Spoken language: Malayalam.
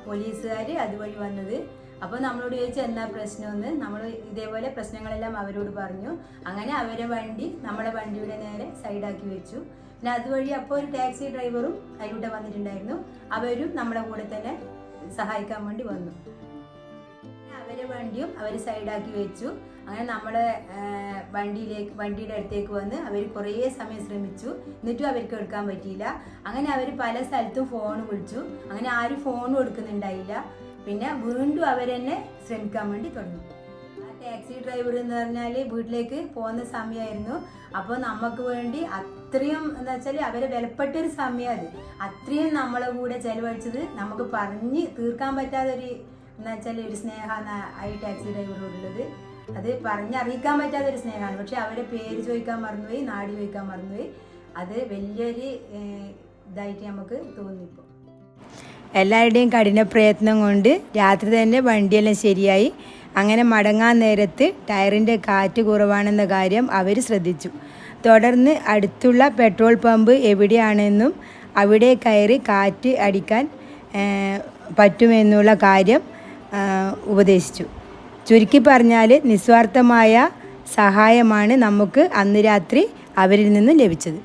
പോലീസുകാർ അതുവഴി വന്നത്. അപ്പോൾ നമ്മളോട് ചോദിച്ചാൽ എന്താ പ്രശ്നമെന്ന്. നമ്മൾ ഇതേപോലെ പ്രശ്നങ്ങളെല്ലാം അവരോട് പറഞ്ഞു. അങ്ങനെ അവരെ വണ്ടി നമ്മുടെ വണ്ടിയുടെ നേരെ സൈഡാക്കി വെച്ചു. പിന്നെ അതുവഴി അപ്പോൾ ഒരു ടാക്സി ഡ്രൈവറും അതിലൂടെ വന്നിട്ടുണ്ടായിരുന്നു. അവരും നമ്മളെ കൂടെ തന്നെ സഹായിക്കാൻ വേണ്ടി വന്നു. അവരെ വണ്ടിയും അവർ സൈഡാക്കി വെച്ചു. അങ്ങനെ നമ്മുടെ വണ്ടിയുടെ അടുത്തേക്ക് വന്ന് അവർ കുറേ സമയം ശ്രമിച്ചു. എന്നിട്ടും അവർക്ക് എടുക്കാൻ പറ്റിയില്ല. അങ്ങനെ അവർ പല സ്ഥലത്തും ഫോൺ വിളിച്ചു. അങ്ങനെ ആരും ഫോണും എടുക്കുന്നുണ്ടായില്ല. പിന്നെ വീണ്ടും അവരെന്നെ ശ്രമിക്കാൻ വേണ്ടി തുടങ്ങി. ആ ടാക്സി ഡ്രൈവർ എന്ന് പറഞ്ഞാൽ വീട്ടിലേക്ക് പോകുന്ന സമയമായിരുന്നു. അപ്പോൾ നമുക്ക് വേണ്ടി അത്രയും എന്താ വെച്ചാൽ അവരെ വിലപ്പെട്ടൊരു സമയം അത്. അത്രയും നമ്മളെ കൂടെ ചെലവഴിച്ചത് നമുക്ക് പറഞ്ഞ് തീർക്കാൻ പറ്റാത്തൊരു എന്ന് വെച്ചാൽ ഒരു സ്നേഹമാണ് ഈ ടാക്സി ഡ്രൈവറോടുള്ളത്. അത് പറഞ്ഞറിയിക്കാൻ പറ്റാത്തൊരു സ്നേഹമാണ്. പക്ഷെ അവരെ പേര് ചോദിക്കാൻ മറന്നുപോയി, നാട് ചോദിക്കാൻ മറന്നുപോയി. അത് വലിയൊരു ഇതായിട്ട് നമുക്ക് തോന്നിപ്പോൾ. എല്ലാവരുടെയും കഠിന പ്രയത്നം കൊണ്ട് രാത്രി തന്നെ വണ്ടിയെല്ലാം ശരിയായി. അങ്ങനെ മടങ്ങാൻ നേരത്ത് ടയറിൻ്റെ കാറ്റ് കുറവാണെന്ന കാര്യം അവർ ശ്രദ്ധിച്ചു. തുടർന്ന് അടുത്തുള്ള പെട്രോൾ പമ്പ് എവിടെയാണെന്നും അവിടെ കയറി കാറ്റ് അടിക്കാൻ പറ്റുമെന്നുള്ള കാര്യം ഉപദേശിച്ചു. ചുരുക്കി പറഞ്ഞാൽ നിസ്വാർത്ഥമായ സഹായമാണ് നമുക്ക് അന്ന് രാത്രി അവരിൽ നിന്ന് ലഭിച്ചത്.